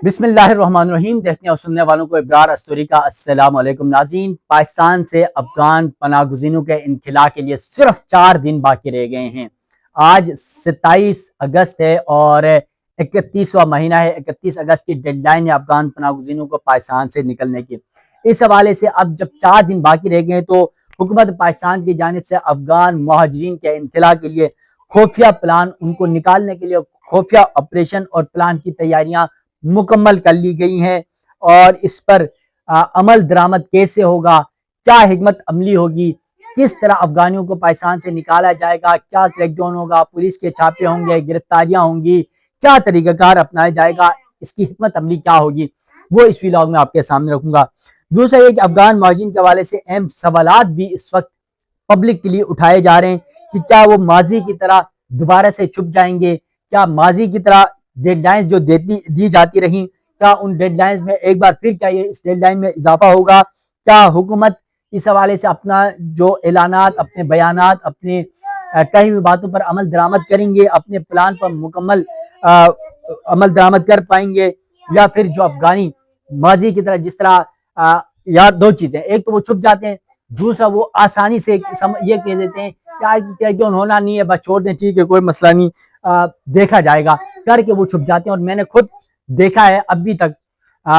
بسم اللہ الرحمن الرحیم۔ دیکھنے اور سننے والوں کو ابرار استوری کا السلام علیکم۔ ناظرین، پاکستان سے افغان پناہ گزینوں کے انخلاء کے لیے صرف 4 دن باقی رہ گئے ہیں۔ آج 27 اگست ہے اور 31واں مہینہ ہے۔ 31 اگست کی ڈیڈ لائن ہے افغان پناہ گزینوں کو پاکستان سے نکلنے کی۔ اس حوالے سے اب جب 4 دن باقی رہ گئے تو حکومت پاکستان کی جانب سے افغان مہاجرین کے انخلاء کے لیے خفیہ پلان، ان کو نکالنے کے لیے خفیہ آپریشن اور پلان کی تیاریاں مکمل کر لی گئی ہیں، اور اس پر عمل درآمد کیسے ہوگا، کیا حکمت عملی ہوگی، کس طرح افغانیوں کو پاکستان سے نکالا جائے گا، کیا کریک ڈاؤن ہوگا، پولیس کے چھاپے ہوں گے، گرفتاریاں ہوں گی، کیا طریقہ کار اپنایا جائے گا، اس کی حکمت عملی کیا ہوگی، وہ اس ویلاگ میں آپ کے سامنے رکھوں گا۔ دوسرا یہ کہ افغان مہاجرین کے حوالے سے اہم سوالات بھی اس وقت پبلک کے لیے اٹھائے جا رہے ہیں کہ کیا وہ ماضی کی طرح دوبارہ سے چھپ جائیں گے، کیا ماضی کی طرح ڈیڈ لائنز جو دی جاتی رہیں، کیا ان ڈیڈ لائنز میں ایک بار پھر کیا یہ اس ڈیڈ لائن میں اضافہ ہوگا، کیا حکومت اس حوالے سے اپنا جو اعلانات، اپنے بیانات، اپنے کئی ہوئی باتوں پر عمل درآمد کریں گے، اپنے پلان پر مکمل عمل درآمد کر پائیں گے، یا پھر جو افغانی ماضی کی طرح جس طرح یا دو چیزیں، ایک تو وہ چھپ جاتے ہیں، دوسرا وہ آسانی سے یہ کہہ دیتے ہیں کہ ہونا نہیں ہے، بس چھوڑ دیں، ٹھیک ہے، کوئی مسئلہ نہیں، دیکھا جائے گا کر کے وہ چھپ جاتے ہیں۔ اور میں نے خود دیکھا ہے، ابھی تک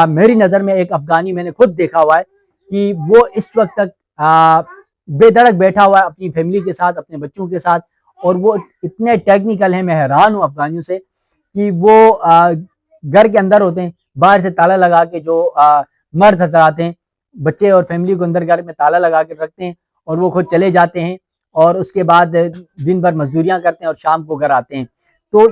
میری نظر میں ایک افغانی میں نے خود دیکھا ہوا ہے کہ وہ اس وقت تک بے دھڑک بیٹھا ہوا ہے اپنی فیملی کے ساتھ، اپنے بچوں کے ساتھ، اور وہ اتنے ٹیکنیکل ہیں، میں حیران ہوں افغانیوں سے کہ وہ گھر کے اندر ہوتے ہیں، باہر سے تالا لگا کے، جو مرد حضرات ہیں بچے اور فیملی کو اندر گھر میں تالا لگا کے رکھتے ہیں، اور وہ خود چلے جاتے ہیں، اور اس کے بعد دن بھر مزدوریاں کرتے ہیں اور شام کو گھر آتے ہیں۔ تو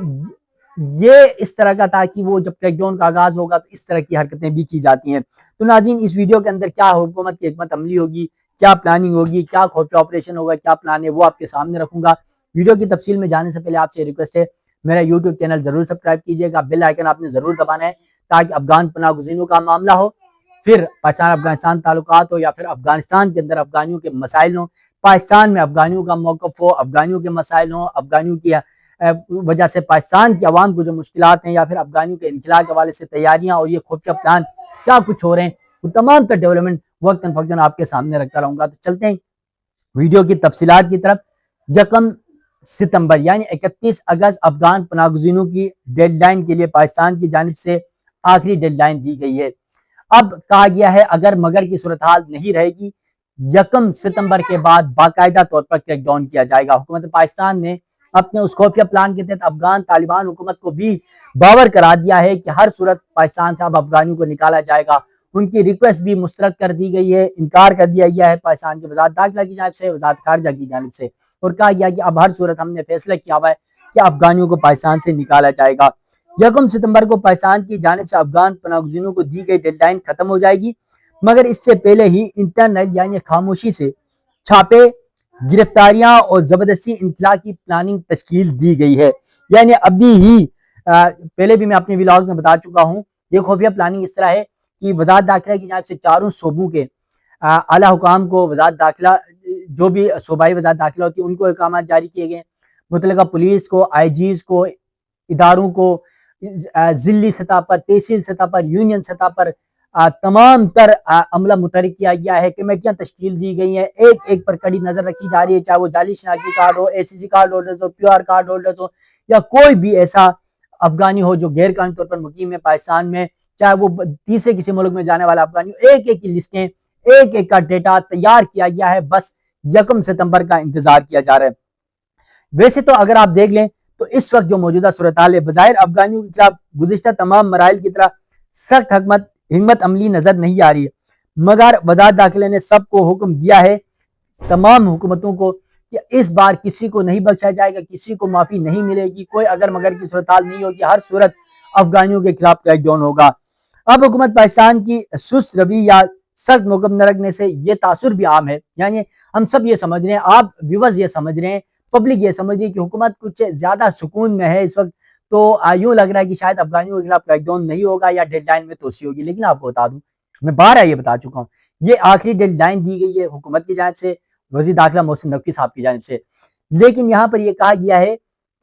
یہ اس طرح کا تھا کہ وہ جب کریک ڈاؤن کا آغاز ہوگا تو اس طرح کی حرکتیں بھی کی جاتی ہیں۔ تو ناظرین، اس ویڈیو کے اندر کیا حکومت کی حکمت عملی ہوگی، کیا پلاننگ ہوگی، کیا خفیہ آپریشن ہوگا، کیا پلان ہے، وہ آپ کے سامنے رکھوں گا۔ ویڈیو کی تفصیل میں جانے سے پہلے آپ سے ریکویسٹ ہے، میرا یوٹیوب چینل ضرور سبسکرائب کیجیے گا، بیل آئیکن آپ نے ضرور دبانا ہے تاکہ افغان پناہ گزینوں کا معاملہ ہو، پھر پاکستان افغانستان تعلقات ہو، یا پھر افغانستان کے اندر افغانیوں کے مسائل ہوں، پاکستان میں افغانیوں کا موقف ہو، افغانیوں کے مسائل ہوں، افغانیوں کی وجہ سے پاکستان کی عوام کو جو مشکلات ہیں، یا پھر افغانیوں کے انخلاء کے حوالے سے تیاریاں اور یہ خفیہ پلان کیا کچھ ہو رہے ہیں، وہ تمام تر ڈیولپمنٹ وقتاً فوقتاً آپ کے سامنے رکھتا رہوں گا۔ تو چلتے ہیں ویڈیو کی تفصیلات کی طرف۔ 1 ستمبر یعنی 31 اگست افغان پناہ گزینوں کی ڈیڈ لائن کے لیے پاکستان کی جانب سے آخری ڈیڈ لائن دی گئی ہے۔ اب کہا گیا ہے اگر مگر کی صورتحال نہیں رہے گی، 1 ستمبر کے بعد باقاعدہ طور پر کریک ڈاؤن کیا جائے گا۔ حکومت پاکستان نے اپنے اس خفیہ پلان کے تحت افغان طالبان حکومت کو بھی باور کرا دیا ہے کہ ہر صورت پاکستان سے اب افغانیوں کو نکالا جائے گا۔ ان کی ریکویسٹ بھی مسترد کر دی گئی ہے، انکار کر دیا گیا ہے پاکستان کی وزارت داخلہ کی جانب سے، وزارت خارجہ کی جانب سے، اور کہا گیا کہ اب ہر صورت ہم نے فیصلہ کیا ہوا ہے کہ افغانیوں کو پاکستان سے نکالا جائے گا۔ 1 ستمبر کو پاکستان کی جانب سے افغان پناہ گزینوں کو دی گئی ڈیڈ لائن ختم ہو جائے گی، مگر اس سے پہلے ہی انٹرنل یعنی خاموشی سے چھاپے، گرفتاریاں اور زبردستی انخلاء کی پلاننگ تشکیل دی گئی ہے۔ یعنی ابھی ہی پہلے بھی میں اپنے ویلاگ میں بتا چکا ہوں، یہ خفیہ پلاننگ اس طرح ہے کہ وزارت داخلہ کی جانب سے چاروں صوبوں کے اعلیٰ حکام کو، وزارت داخلہ جو بھی صوبائی وزارت داخلہ ہوتی ہے ان کو احکامات جاری کیے گئے، متعلقہ پولیس کو، آئی جیز کو، اداروں کو، ضلعی سطح پر، تحصیل سطح پر، یونین سطح پر تمام تر عملہ متحرک کیا گیا ہے، کمیٹیاں تشکیل دی گئی ہیں، ایک ایک پر کڑی نظر رکھی جا رہی ہے، چاہے وہ جعلی شناختی کارڈ ہو، اے سی سی کارڈ ہولڈرز ہو، پیو آر کارڈ ہولڈرز ہو، یا کوئی بھی ایسا افغانی ہو جو غیر قانونی طور پر مقیم ہے پاکستان میں، چاہے وہ تیسرے کسی ملک میں جانے والا افغانی ہو، ایک ایک کی لسٹیں، ایک ایک کا ڈیٹا تیار کیا گیا ہے، بس 1 ستمبر کا انتظار کیا جا رہا ہے۔ ویسے تو اگر آپ دیکھ لیں تو اس وقت جو موجودہ صورتحال ہے، بظاہر افغانیوں کے خلاف گزشتہ تمام مراحل کی طرح سخت حکمت عملی نظر نہیں آ رہی ہے، مگر وزارت داخلہ نے سب کو حکم دیا ہے، تمام حکومتوں کو، کہ اس بار کسی کو نہیں بخشا جائے گا، کسی کو معافی نہیں ملے گی، کوئی اگر مگر کی صورتحال نہیں ہوگی، ہر صورت افغانیوں کے خلاف کریک ڈاؤن ہوگا۔ اب حکومت پاکستان کی سست روی یا سخت موقف نہ رکھنے سے یہ تاثر بھی عام ہے، یعنی ہم سب یہ سمجھ رہے ہیں، آپ ویورز یہ سمجھ رہے ہیں، پبلک یہ سمجھ رہی ہے کہ حکومت کچھ زیادہ سکون میں ہے اس وقت، تو یوں لگ رہا ہے کہ شاید افغانیوں کے خلاف کریک ڈاؤن نہیں ہوگا یا ڈیڈ لائن میں توسیع ہوگی۔ لیکن آپ کو بتا دوں، میں بارہا یہ بتا چکا ہوں، یہ آخری ڈیڈ لائن دی گئی ہے حکومت کی جانب سے، وزیر داخلہ محسن نقوی صاحب کی جانب سے، لیکن یہاں پر یہ کہا گیا ہے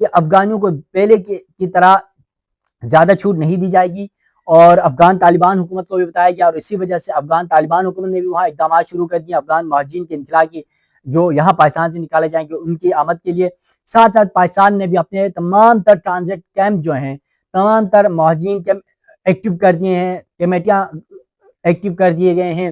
کہ افغانیوں کو پہلے کی طرح زیادہ چھوٹ نہیں دی جائے گی، اور افغان طالبان حکومت کو بھی بتایا گیا، اور اسی وجہ سے افغان طالبان حکومت نے بھی وہاں اقدامات شروع کر دیے افغان مہاجرین کے انخلا کی، جو یہاں پاکستان سے نکالے جائیں گے ان کی آمد کے لیے۔ ساتھ ساتھ پاکستان نے بھی اپنے تمام تر ٹرانزٹ کیمپ جو ہیں، تمام تر مہاجرین کیمپ ایکٹیو کر دیے ہیں، کمیٹیاں ایکٹیو کر دیے گئے ہیں،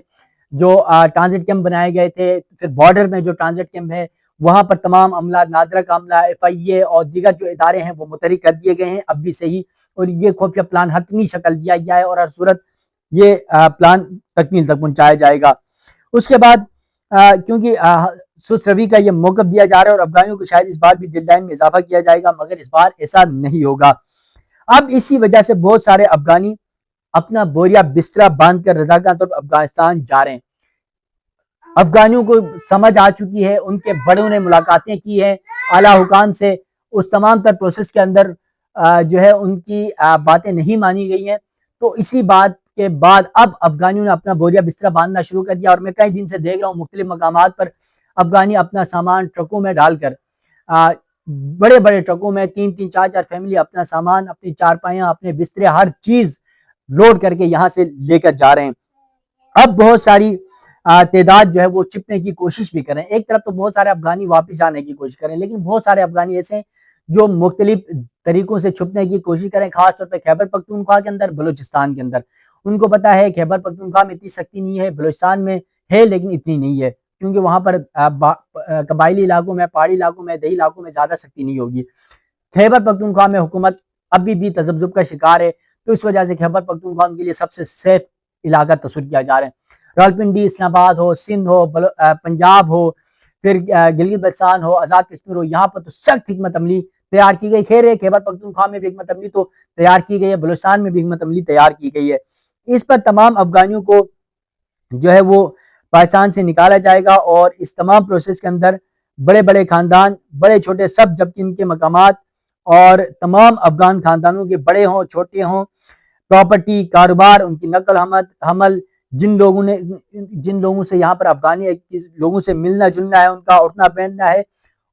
جو ٹرانزٹ کیمپ بنائے گئے تھے۔ پھر بارڈر میں جو ٹرانزٹ کیمپ ہے وہاں پر تمام عملہ، نادرہ کا عملہ، FIA اور دیگر جو ادارے ہیں وہ متحرک کر دیے گئے ہیں اب بھی صحیح، اور یہ خفیہ پلان حتمی شکل دیا گیا ہے اور ہر صورت یہ پلان تکمیل تک پہنچایا جائے گا۔ اس کے بعد کیونکہ سست روی کا یہ موقف دیا جا رہا ہے اور افغانیوں کو شاید اس بار بھی ڈیڈ لائن میں اضافہ کیا جائے گا، مگر اس بار ایسا نہیں ہوگا۔ اب اسی وجہ سے بہت سارے افغانی اپنا بوریا بسترا باندھ کر رضاکارانہ طور پر افغانستان جا رہے ہیں۔ افغانیوں کو سمجھ آ چکی ہے، ان کے بڑوں نے ملاقاتیں کی ہیں اعلیٰ حکام سے، اس تمام تر پروسیس کے اندر جو ہے ان کی باتیں نہیں مانی گئی ہیں، تو اسی بات کے بعد اب افغانیوں نے اپنا بوریا بسترا باندھنا شروع کر دیا، اور میں کئی دن سے دیکھ رہا ہوں مختلف مقامات پر افغانی اپنا سامان ٹرکوں میں ڈال کر، بڑے بڑے ٹرکوں میں 3-3 4-4 فیملی اپنا سامان، اپنی چارپائیاں، اپنے بسترے، ہر چیز لوڈ کر کے یہاں سے لے کر جا رہے ہیں۔ اب بہت ساری تعداد جو ہے وہ چھپنے کی کوشش بھی کریں، ایک طرف تو بہت سارے افغانی واپس جانے کی کوشش کریں، لیکن بہت سارے افغانی ایسے ہیں جو مختلف طریقوں سے چھپنے کی کوشش کریں، خاص طور پہ خیبر پختونخوا کے اندر، بلوچستان کے اندر۔ ان کو پتا ہے خیبر پختونخوا میں اتنی سختی نہیں ہے، بلوچستان میں ہے لیکن اتنی نہیں ہے، کیونکہ وہاں پر قبائلی علاقوں میں، پہاڑی علاقوں میں، دیہی علاقوں میں زیادہ سختی نہیں ہوگی۔ خیبر پختونخوا میں حکومت ابھی بھی تذبذب کا شکار ہے، تو اس وجہ سے خیبر پختونخوا ان کے لیے سب سے سیف علاقہ تصور کیا جا رہا ہے۔ راولپنڈی، اسلام آباد ہو، سندھ ہو، پنجاب ہو، پھر گلگت بلتستان ہو، آزاد کشمیر ہو، یہاں پر تو سخت حکمت عملی تیار کی گئی۔ خیر ہے خیبر پختونخوا میں بھی حکمت عملی تو تیار کی گئی ہے، بلوچستان میں بھی حکمت عملی تیار کی گئی ہے۔ اس پر تمام افغانیوں کو جو ہے وہ پاکستان سے نکالا جائے گا، اور اس تمام پروسیس کے اندر بڑے بڑے خاندان، بڑے چھوٹے سب، جبکہ ان کے مقامات اور تمام افغان خاندانوں کے بڑے ہوں چھوٹے ہوں، پراپرٹی، کاروبار، ان کی نقل حمل، جن لوگوں سے یہاں پر افغانی لوگوں سے ملنا جلنا ہے، ان کا اٹھنا بیٹھنا ہے،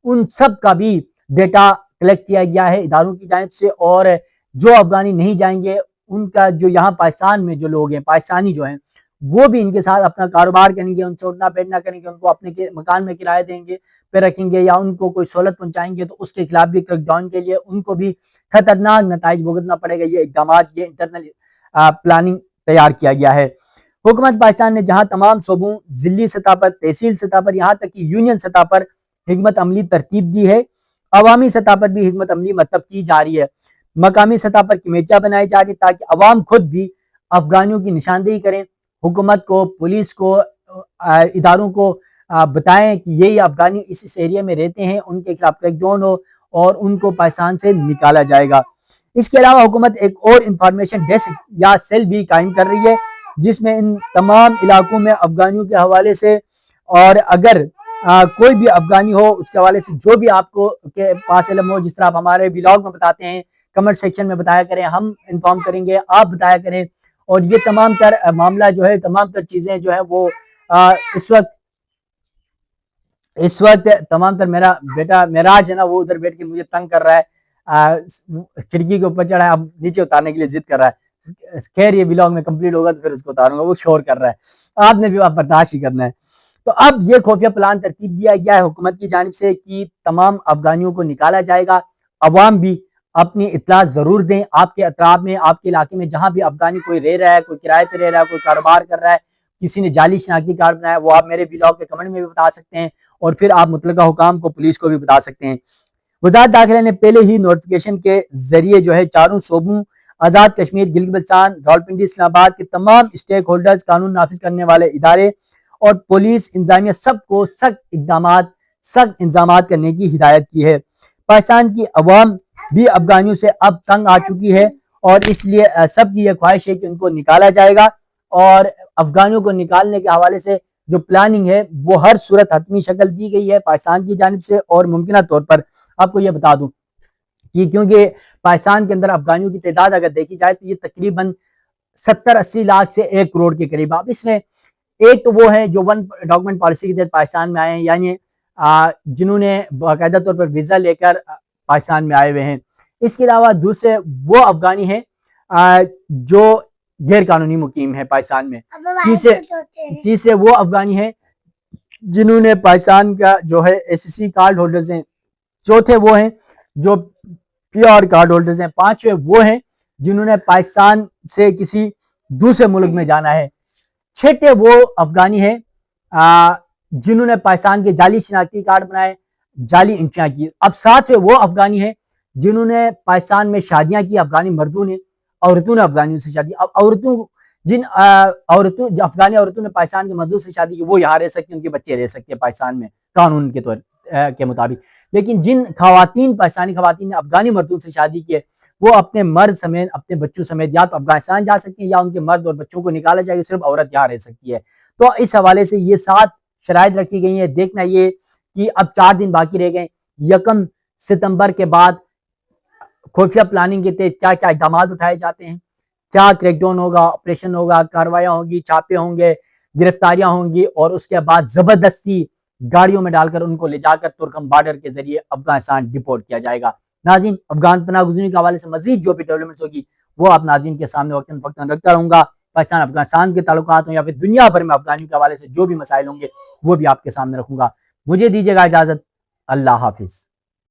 ان سب کا بھی ڈیٹا کلیکٹ کیا گیا ہے اداروں کی جانب سے، اور جو افغانی نہیں جائیں گے ان کا جو یہاں پاکستان میں جو لوگ ہیں، پاکستانی جو ہیں، وہ بھی ان کے ساتھ اپنا کاروبار کریں گے، ان سے اٹھنا بیٹھنا کریں گے، ان کو اپنے مکان میں کرایہ دیں گے پہ رکھیں گے، یا ان کو کوئی سہولت پہنچائیں گے تو اس کے خلاف بھی کریک ڈاؤن کے لیے ان کو بھی خطرناک نتائج بھگتنا پڑے گا۔ یہ اقدامات، یہ انٹرنل پلاننگ تیار کیا گیا ہے۔ حکومت پاکستان نے جہاں تمام صوبوں، ضلعی سطح پر، تحصیل سطح پر، یہاں تک کہ یونین سطح پر حکمت عملی ترتیب دی ہے، عوامی سطح پر بھی حکمت عملی مرتب کی جا رہی ہے۔ مقامی سطح پر کمیٹیاں بنائی جا رہی ہیں تاکہ عوام خود بھی افغانیوں کی نشاندہی کریں، حکومت کو، پولیس کو، اداروں کو بتائیں کہ یہ افغانی اس ایریا میں رہتے ہیں، ان کے خلاف کریک ڈاؤن ہو اور ان کو پاکستان سے نکالا جائے گا۔ اس کے علاوہ حکومت ایک اور انفارمیشن ڈیسک یا سیل بھی قائم کر رہی ہے، جس میں ان تمام علاقوں میں افغانیوں کے حوالے سے، اور اگر کوئی بھی افغانی ہو اس کے حوالے سے جو بھی آپ کو کے پاس علم ہو، جس طرح آپ ہمارے ولاگ میں بتاتے ہیں، کمنٹ سیکشن میں بتایا کریں، ہم انفارم کریں گے، آپ بتایا کریں، اور یہ تمام تر معاملہ جو ہے، تمام تر چیزیں جو ہے وہ اس وقت تمام تر میرا بیٹا معراج ہے نا، وہ ادھر بیٹھ کے مجھے تنگ کر رہا ہے، کھڑکی کے اوپر چڑھا ہے، اب نیچے اتارنے کے لیے ضد کر رہا ہے۔ خیر یہ ولاگ میں کمپلیٹ ہوگا تو پھر اس کو اتاروں گا، وہ شور کر رہا ہے، آپ نے بھی آپ برداشت ہی کرنا ہے۔ تو اب یہ خفیہ پلان ترتیب دیا گیا ہے حکومت کی جانب سے کہ تمام افغانیوں کو نکالا جائے گا۔ عوام بھی اپنی اطلاع ضرور دیں، آپ کے اطراف میں، آپ کے علاقے میں جہاں بھی افغانی کوئی رہ رہا ہے، کوئی کرائے پہ رہ رہا ہے، کوئی کاروبار کر رہا ہے، کسی نے جعلی شناختی کارڈ بنایا ہے، وہ آپ میرے ولاگ کے کمنٹ میں بھی بتا سکتے ہیں، اور پھر آپ متعلقہ حکام کو، پولیس کو بھی بتا سکتے ہیں۔ وزارت داخلہ نے پہلے ہی نوٹیفیکیشن کے ذریعے جو ہے چاروں صوبوں، آزاد کشمیر، گلگت بلتستان، راولپنڈی، اسلام آباد کے تمام اسٹیک ہولڈرز، قانون نافذ کرنے والے ادارے اور پولیس انتظامیہ سب کو سخت انتظامات کرنے کی ہدایت کی ہے۔ پاکستان کی عوام بھی افغانیوں سے اب تنگ آ چکی ہے، اور اس لیے سب کی یہ خواہش ہے کہ ان کو نکالا جائے گا، اور افغانیوں کو نکالنے کے حوالے سے جو پلاننگ ہے وہ ہر صورت حتمی شکل دی گئی ہے پاکستان کی جانب سے، اور ممکنہ طور پر آپ کو یہ بتا دوں کہ کیونکہ پاکستان کے اندر افغانیوں کی تعداد اگر دیکھی جائے تو یہ تقریباً 70-80 لاکھ سے 1 کروڑ کے قریب۔ اب اس میں ایک تو وہ ہے جو ون ڈاکومنٹ پالیسی کے تحت پاکستان میں آئے ہیں، یعنی جنہوں نے باقاعدہ طور پر ویزا لے کر پاکستان میں آئے ہوئے ہیں۔ اس کے علاوہ دوسرے وہ افغانی ہیں جو غیر قانونی مقیم ہیں پاکستان میں. تیسرے وہ افغانی ہیں جنہوں نے پاکستان کا جو ہے SSC کارڈ ہولڈرز ہیں. چوتھے وہ ہیں جو PR کارڈ ہولڈرز ہیں. پانچویں وہ ہیں جنہوں نے پاکستان سے کسی دوسرے ملک میں جانا ہے. چھٹے وہ افغانی ہیں جنہوں نے پاکستان کے جعلی شناختی کارڈ بنائے, جعلی انٹریاں کی. اب ساتویں وہ افغانی ہیں جنہوں نے پاکستان میں شادیاں کی, افغانی مردوں نے, عورتوں نے افغانیوں سے شادی. اب افغانی عورتوں نے پاکستان کے مردوں سے شادی کی, وہ یہاں رہ سکتے ہیں, ان کے بچے رہ سکتے ہیں پاکستان میں قانون کے طور کے مطابق. لیکن جن پاکستانی خواتین نے افغانی مردوں سے شادی کی ہے, وہ اپنے مرد سمیت, اپنے بچوں سمیت یا تو افغانستان جا سکتے ہیں یا ان کے مرد اور بچوں کو نکالا جائے گا, صرف عورت یہاں رہ سکتی ہے. تو اس حوالے سے یہ 7 شرائط رکھی گئی ہیں. دیکھنا یہ کہ اب 4 دن باقی رہ گئے. 1 ستمبر کے بعد خفیہ پلاننگ کے تحت کیا کیا اقدامات اٹھائے جاتے ہیں, کیا کریک ڈاؤن ہوگا, آپریشن ہوگا, کاروائیاں ہوں گی, چھاپے ہوں گے, گرفتاریاں ہوں گی, اور اس کے بعد زبردستی گاڑیوں میں ڈال کر ان کو لے جا کر ترکم بارڈر کے ذریعے افغانستان ڈپورٹ کیا جائے گا. ناظرین, افغان پناہ گزینوں کے حوالے سے مزید جو بھی ڈیولپمنٹس ہوگی وہ آپ ناظرین کے سامنے وقتاً فوقتاً رکھتا رہوں گا. پاکستان افغانستان کے تعلقات ہوں یا پھر دنیا بھر میں افغانیوں کے حوالے سے جو بھی مسائل ہوں گے وہ بھی آپ کے سامنے رکھوں گا. مجھے دیجیے گا اجازت. اللہ حافظ.